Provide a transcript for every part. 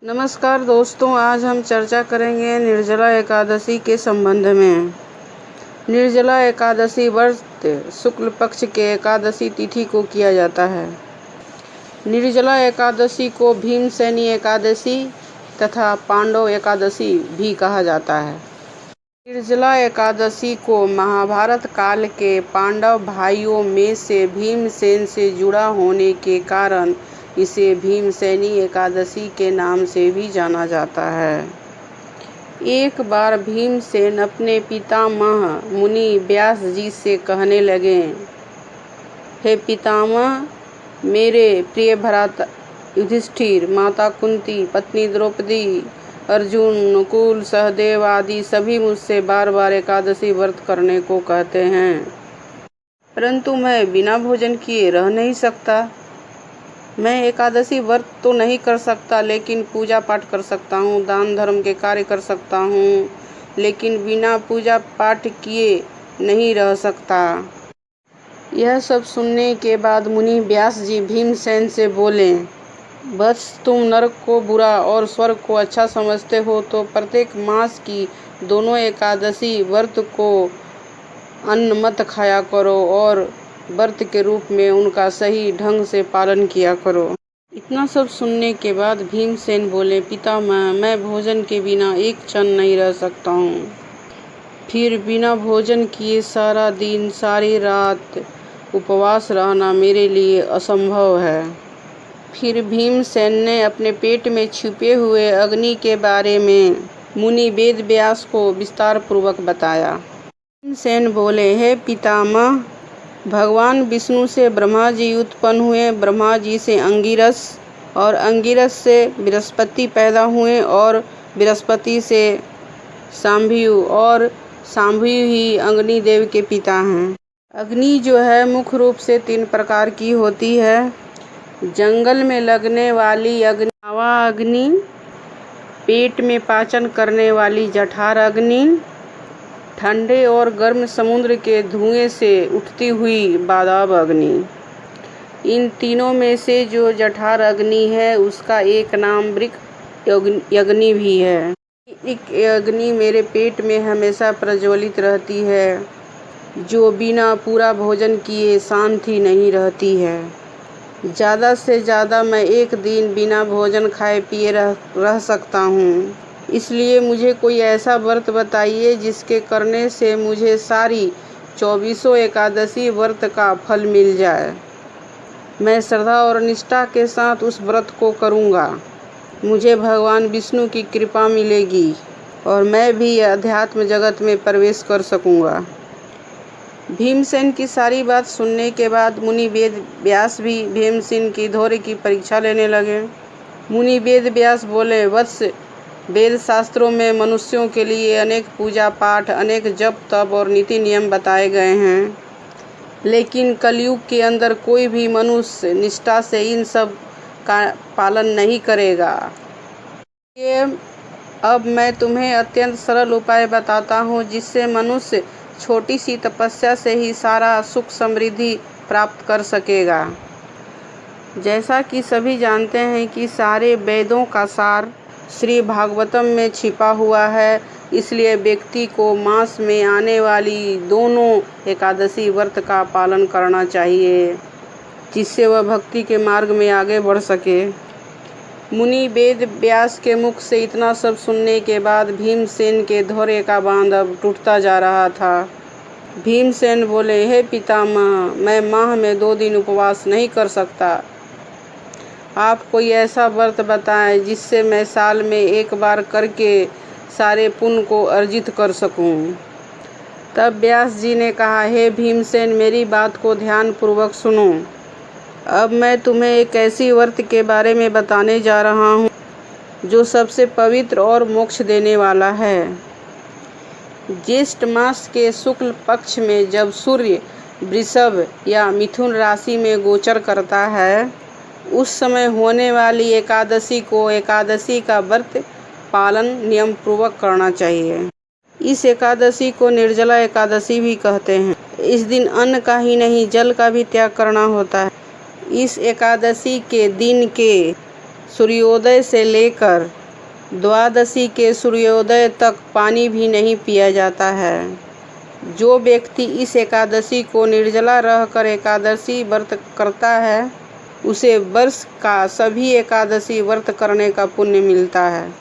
नमस्कार दोस्तों, आज हम चर्चा करेंगे निर्जला एकादशी के संबंध में। निर्जला एकादशी व्रत शुक्ल पक्ष के एकादशी तिथि को किया जाता है। निर्जला एकादशी को भीमसेनी एकादशी तथा पांडव एकादशी भी कहा जाता है। निर्जला एकादशी को महाभारत काल के पांडव भाइयों में से भीमसेन से जुड़ा होने के कारण इसे भीमसेनी एकादशी के नाम से भी जाना जाता है। एक बार भीमसेन अपने पितामह मुनि व्यास जी से कहने लगे, हे पितामह, मेरे प्रिय भ्राता युधिष्ठिर, माता कुंती, पत्नी द्रौपदी, अर्जुन, नकुल, सहदेव आदि सभी मुझसे बार बार एकादशी व्रत करने को कहते हैं, परंतु मैं बिना भोजन किए रह नहीं सकता। मैं एकादशी व्रत तो नहीं कर सकता, लेकिन पूजा पाठ कर सकता हूँ, दान धर्म के कार्य कर सकता हूँ, लेकिन बिना पूजा पाठ किए नहीं रह सकता। यह सब सुनने के बाद मुनि व्यास जी भीमसेन से बोले, बस तुम नरक को बुरा और स्वर्ग को अच्छा समझते हो तो प्रत्येक मास की दोनों एकादशी व्रत को अन्न मत खाया करो और व्रत के रूप में उनका सही ढंग से पालन किया करो। इतना सब सुनने के बाद भीमसेन बोले, पितामह, मैं भोजन के बिना एक क्षण नहीं रह सकता हूँ। फिर बिना भोजन किए सारा दिन सारी रात उपवास रहना मेरे लिए असंभव है। फिर भीमसेन ने अपने पेट में छिपे हुए अग्नि के बारे में मुनि वेद व्यास को विस्तार पूर्वक बताया। भीमसेन बोले, हे पितामह, भगवान विष्णु से ब्रह्मा जी उत्पन्न हुए, ब्रह्मा जी से अंगिरस और अंगिरस से बृहस्पति पैदा हुए और बृहस्पति से शांभयु और शांभयु ही अग्निदेव के पिता हैं। अग्नि जो है मुख्य रूप से 3 प्रकार की होती है। जंगल में लगने वाली अग्नि, हवा अग्नि, पेट में पाचन करने वाली जठर अग्नि, ठंडे और गर्म समुद्र के धुएं से उठती हुई बादाब अग्नि। इन तीनों में से जो जठर अग्नि है उसका एक नाम वृक्क अग्नि भी है। वृक्क अग्नि मेरे पेट में हमेशा प्रज्वलित रहती है, जो बिना पूरा भोजन किए शांत ही नहीं रहती है। ज़्यादा से ज़्यादा मैं एक दिन बिना भोजन खाए पिए रह सकता हूँ। इसलिए मुझे कोई ऐसा व्रत बताइए जिसके करने से मुझे सारी 24 एकादशी व्रत का फल मिल जाए। मैं श्रद्धा और निष्ठा के साथ उस व्रत को करूँगा। मुझे भगवान विष्णु की कृपा मिलेगी और मैं भी अध्यात्म जगत में प्रवेश कर सकूँगा। भीमसेन की सारी बात सुनने के बाद मुनि वेद व्यास भी भीमसेन की धैर्य की परीक्षा लेने लगे। मुनि वेद व्यास बोले, वत्स, वेद शास्त्रों में मनुष्यों के लिए अनेक पूजा पाठ, अनेक जप तप और नीति नियम बताए गए हैं, लेकिन कलयुग के अंदर कोई भी मनुष्य निष्ठा से इन सब का पालन नहीं करेगा। ये अब मैं तुम्हें अत्यंत सरल उपाय बताता हूँ, जिससे मनुष्य छोटी सी तपस्या से ही सारा सुख समृद्धि प्राप्त कर सकेगा। जैसा कि सभी जानते हैं कि सारे वेदों का सार श्री भागवतम में छिपा हुआ है, इसलिए व्यक्ति को मास में आने वाली दोनों एकादशी व्रत का पालन करना चाहिए, जिससे वह भक्ति के मार्ग में आगे बढ़ सके। मुनि वेद व्यास के मुख से इतना सब सुनने के बाद भीमसेन के धैर्य का बांध अब टूटता जा रहा था। भीमसेन बोले, हे पितामह, मैं माह में 2 दिन उपवास नहीं कर सकता। आप कोई ऐसा व्रत बताएं जिससे मैं साल में एक बार करके सारे पुण्य को अर्जित कर सकूं। तब व्यास जी ने कहा, हे भीमसेन, मेरी बात को ध्यान पूर्वक सुनो। अब मैं तुम्हें एक ऐसी व्रत के बारे में बताने जा रहा हूँ जो सबसे पवित्र और मोक्ष देने वाला है। ज्येष्ठ मास के शुक्ल पक्ष में जब सूर्य वृषभ या मिथुन राशि में गोचर करता है, उस समय होने वाली एकादशी को एकादशी का व्रत पालन नियम पूर्वक करना चाहिए। इस एकादशी को निर्जला एकादशी भी कहते हैं। इस दिन अन्न का ही नहीं, जल का भी त्याग करना होता है। इस एकादशी के दिन के सूर्योदय से लेकर द्वादशी के सूर्योदय तक पानी भी नहीं पिया जाता है। जो व्यक्ति इस एकादशी को निर्जला रहकर एकादशी व्रत करता है, उसे वर्ष का सभी एकादशी व्रत करने का पुण्य मिलता है।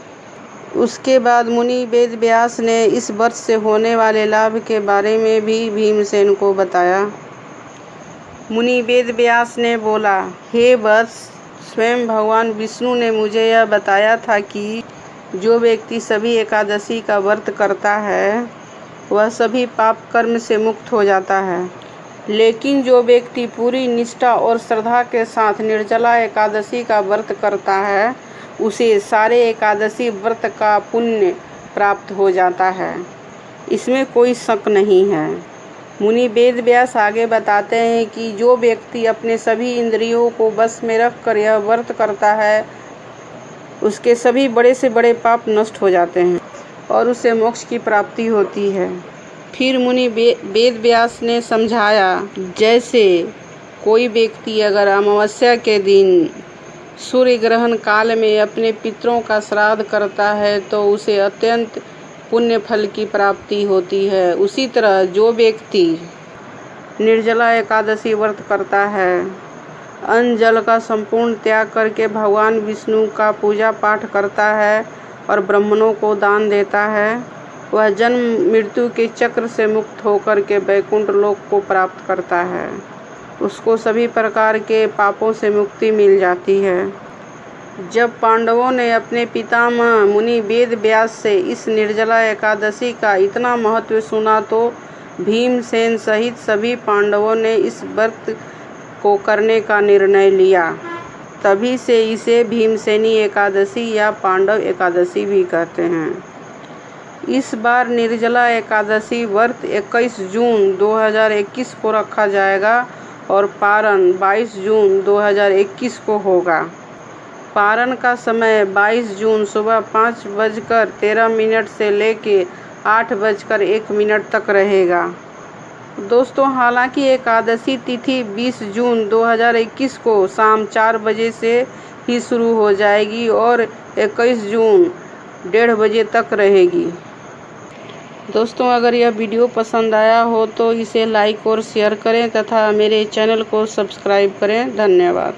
उसके बाद मुनि वेद व्यास ने इस व्रत से होने वाले लाभ के बारे में भी भीमसेन को बताया। मुनि वेद व्यास ने बोला, हे वत्स, स्वयं भगवान विष्णु ने मुझे यह बताया था कि जो व्यक्ति सभी एकादशी का व्रत करता है वह सभी पाप कर्म से मुक्त हो जाता है। लेकिन जो व्यक्ति पूरी निष्ठा और श्रद्धा के साथ निर्जला एकादशी का व्रत करता है, उसे सारे एकादशी व्रत का पुण्य प्राप्त हो जाता है। इसमें कोई शक नहीं है। मुनि वेद व्यास आगे बताते हैं कि जो व्यक्ति अपने सभी इंद्रियों को बस में रखकर यह व्रत करता है, उसके सभी बड़े से बड़े पाप नष्ट हो जाते हैं और उसे मोक्ष की प्राप्ति होती है। फिर मुनि वेद व्यास ने समझाया, जैसे कोई व्यक्ति अगर अमावस्या के दिन सूर्य ग्रहण काल में अपने पितरों का श्राद्ध करता है तो उसे अत्यंत पुण्य फल की प्राप्ति होती है। उसी तरह जो व्यक्ति निर्जला एकादशी व्रत करता है, अन्न जल का संपूर्ण त्याग करके भगवान विष्णु का पूजा पाठ करता है और ब्राह्मणों को दान देता है, वह जन्म मृत्यु के चक्र से मुक्त होकर के वैकुंठ लोक को प्राप्त करता है। उसको सभी प्रकार के पापों से मुक्ति मिल जाती है। जब पांडवों ने अपने पितामह मुनि वेद व्यास से इस निर्जला एकादशी का इतना महत्व सुना तो भीमसेन सहित सभी पांडवों ने इस व्रत को करने का निर्णय लिया। तभी से इसे भीमसेनी एकादशी या पांडव एकादशी भी कहते हैं। इस बार निर्जला एकादशी व्रत 21 जून 2021 को रखा जाएगा और पारण 22 जून 2021 को होगा। पारण का समय 22 जून सुबह 5:13 से लेके 8:01 तक रहेगा। दोस्तों, हालांकि एकादशी तिथि 20 जून 2021 को शाम 4 बजे से ही शुरू हो जाएगी और 21 जून 1:30 बजे तक रहेगी। दोस्तों, अगर यह वीडियो पसंद आया हो तो इसे लाइक और शेयर करें तथा मेरे चैनल को सब्सक्राइब करें। धन्यवाद।